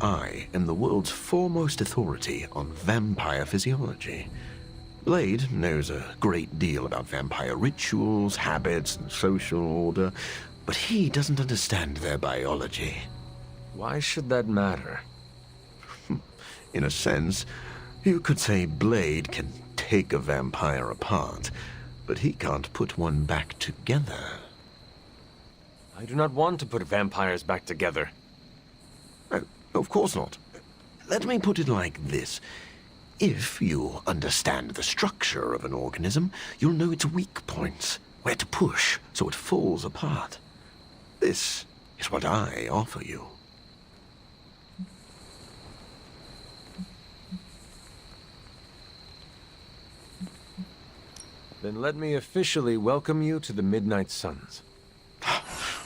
I am the world's foremost authority on vampire physiology. Blade knows a great deal about vampire rituals, habits, and social order, but he doesn't understand their biology. Why should that matter? In a sense, you could say Blade can take a vampire apart, but he can't put one back together. I do not want to put vampires back together. Oh, of course not. Let me put it like this. If you understand the structure of an organism, you'll know its weak points, where to push so it falls apart. This is what I offer you. Then let me officially welcome you to the Midnight Suns.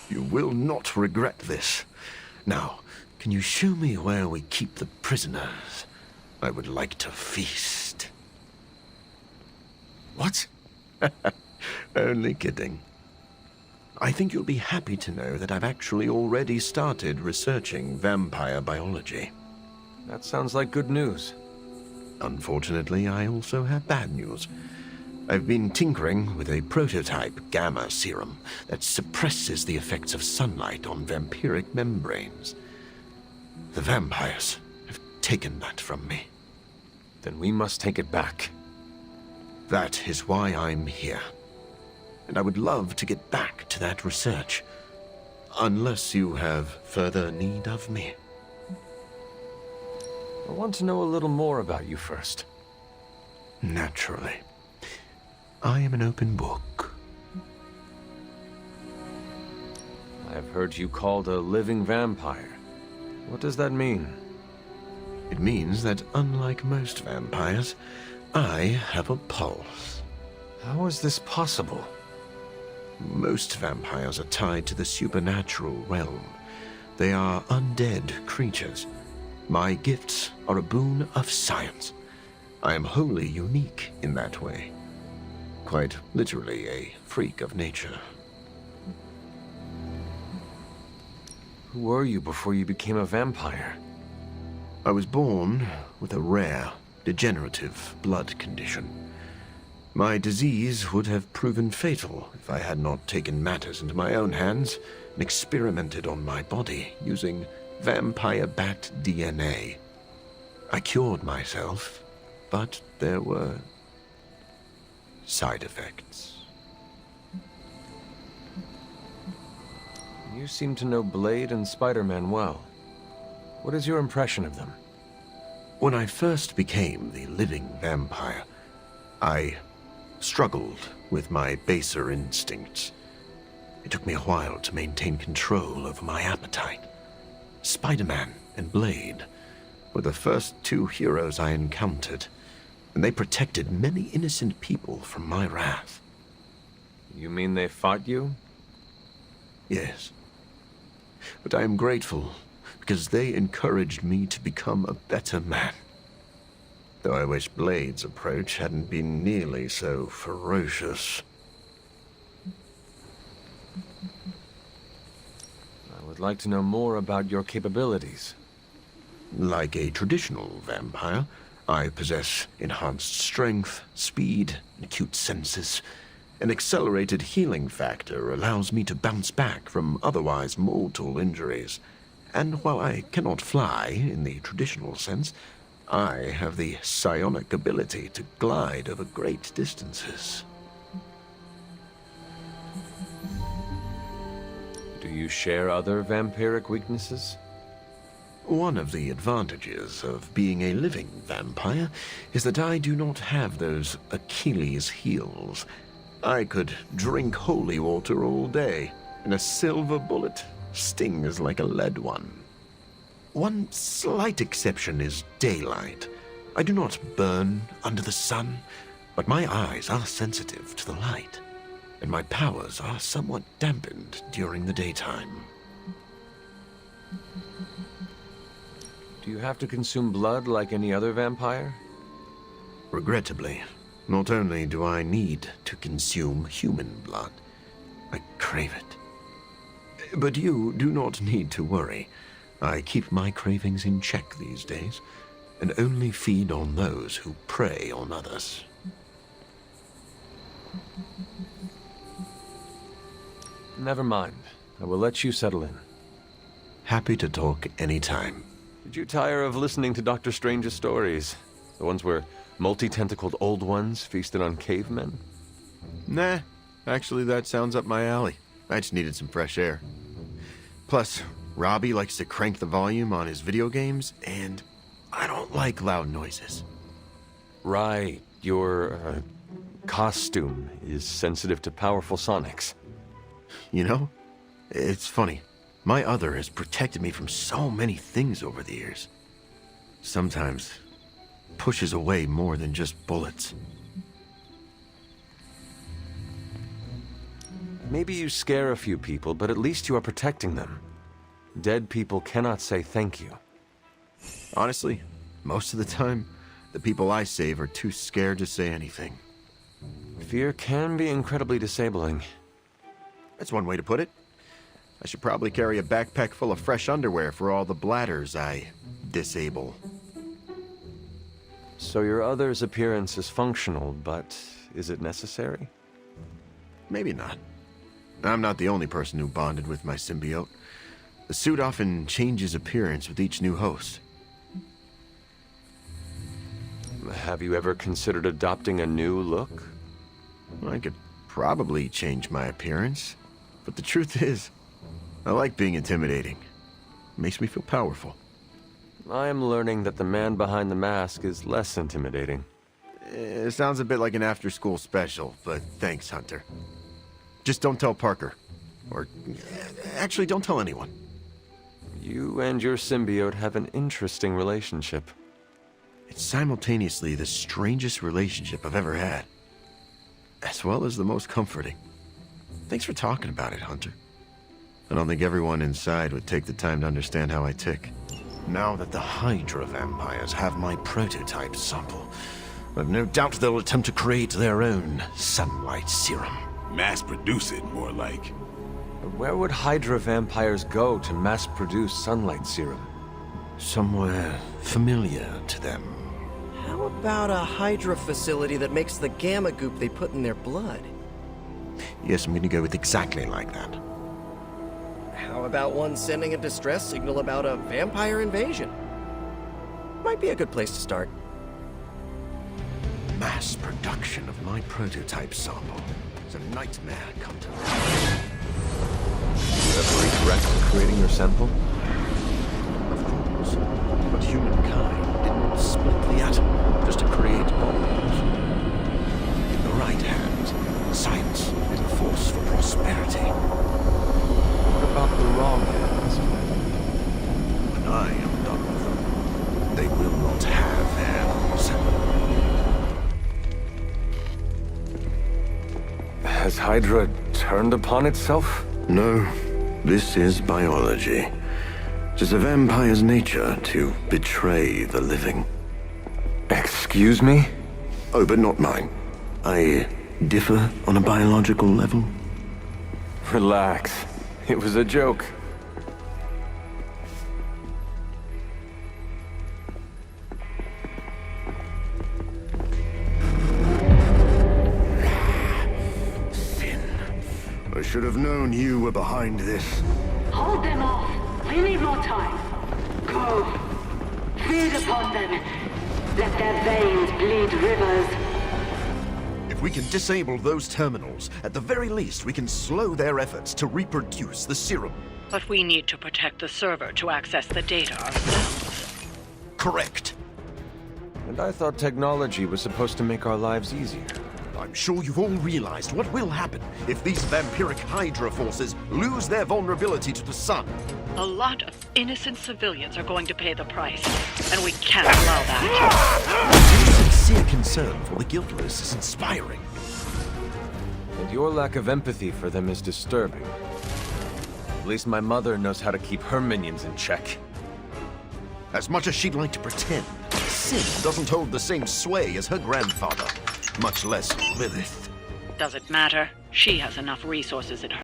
You will not regret this. Now, can you show me where we keep the prisoners? I would like to feast. What? Only kidding. I think you'll be happy to know that I've actually already started researching vampire biology. That sounds like good news. Unfortunately, I also have bad news. I've been tinkering with a prototype gamma serum that suppresses the effects of sunlight on vampiric membranes. The vampires have taken that from me. Then we must take it back. That is why I'm here. And I would love to get back to that research. Unless you have further need of me. I want to know a little more about you first. Naturally. I am an open book. I have heard you called a living vampire. What does that mean? It means that unlike most vampires, I have a pulse. How is this possible? Most vampires are tied to the supernatural realm. They are undead creatures. My gifts are a boon of science. I am wholly unique in that way. Quite literally a freak of nature. Who were you before you became a vampire? I was born with a rare, degenerative blood condition. My disease would have proven fatal if I had not taken matters into my own hands and experimented on my body using vampire bat DNA. I cured myself, but there were side effects. You seem to know Blade and Spider-Man well. What is your impression of them? When I first became the living vampire, I struggled with my baser instincts. It took me a while to maintain control over my appetite. Spider-Man and Blade were the first two heroes I encountered, and they protected many innocent people from my wrath. You mean they fought you? Yes. But I am grateful, because they encouraged me to become a better man. Though I wish Blade's approach hadn't been nearly so ferocious. I would like to know more about your capabilities. Like a traditional vampire, I possess enhanced strength, speed, and acute senses. An accelerated healing factor allows me to bounce back from otherwise mortal injuries. And while I cannot fly in the traditional sense, I have the psionic ability to glide over great distances. Do you share other vampiric weaknesses? One of the advantages of being a living vampire is that I do not have those Achilles heels. I could drink holy water all day, and a silver bullet stings like a lead one. One slight exception is daylight. I do not burn under the sun, but my eyes are sensitive to the light, and my powers are somewhat dampened during the daytime. Do you have to consume blood like any other vampire? Regrettably, not only do I need to consume human blood, I crave it. But you do not need to worry. I keep my cravings in check these days, and only feed on those who prey on others. Never mind. I will let you settle in. Happy to talk anytime. Did you tire of listening to Dr. Strange's stories? The ones where multi-tentacled old ones feasted on cavemen? Nah, actually that sounds up my alley. I just needed some fresh air. Plus, Robbie likes to crank the volume on his video games, and I don't like loud noises. Right. Your, costume is sensitive to powerful sonics. You know, it's funny. My other has protected me from so many things over the years. Sometimes pushes away more than just bullets. Maybe you scare a few people, but at least you are protecting them. Dead people cannot say thank you. Honestly, most of the time, the people I save are too scared to say anything. Fear can be incredibly disabling. That's one way to put it. I should probably carry a backpack full of fresh underwear for all the bladders I disable. So your other's appearance is functional, but is it necessary? Maybe not. I'm not the only person who bonded with my symbiote. The suit often changes appearance with each new host. Have you ever considered adopting a new look? I could probably change my appearance, but the truth is, I like being intimidating. It makes me feel powerful. I am learning that the man behind the mask is less intimidating. It sounds a bit like an after-school special, but thanks, Hunter. Just don't tell Parker. Or, actually, don't tell anyone. You and your symbiote have an interesting relationship. It's simultaneously the strangest relationship I've ever had, as well as the most comforting. Thanks for talking about it, Hunter. I don't think everyone inside would take the time to understand how I tick. Now that the Hydra vampires have my prototype sample, I've no doubt they'll attempt to create their own sunlight serum. Mass produce it, more like. Where would Hydra vampires go to mass-produce sunlight serum? Somewhere familiar to them. How about a Hydra facility that makes the gamma goop they put in their blood? Yes, I'm going to go with exactly like that. How about one sending a distress signal about a vampire invasion? Might be a good place to start. Mass production of my prototype sample is a nightmare come to life. You ever regret creating your sample? Of course, but humankind didn't split the atom just to create bombs. In the right hands, science is a force for prosperity. What about the wrong hands? When I am done with them, they will not have hands. Has Hydra turned upon itself? No, this is biology. It is a vampire's nature to betray the living. Excuse me? Oh, but not mine. I differ on a biological level. Relax. It was a joke. Sin. I should have known you were behind this. Hold them off. We need more time. Go. Feed upon them. Let their veins bleed rivers. If we can disable those terminals, at the very least we can slow their efforts to reproduce the serum. But we need to protect the server to access the data ourselves. Correct. And I thought technology was supposed to make our lives easier. I'm sure you've all realized what will happen if these vampiric Hydra forces lose their vulnerability to the sun. A lot of innocent civilians are going to pay the price, and we can't allow that. Your sincere concern for the guiltless is inspiring. And your lack of empathy for them is disturbing. At least my mother knows how to keep her minions in check. As much as she'd like to pretend, Sin doesn't hold the same sway as her grandfather, much less Lilith. Does it matter? She has enough resources at her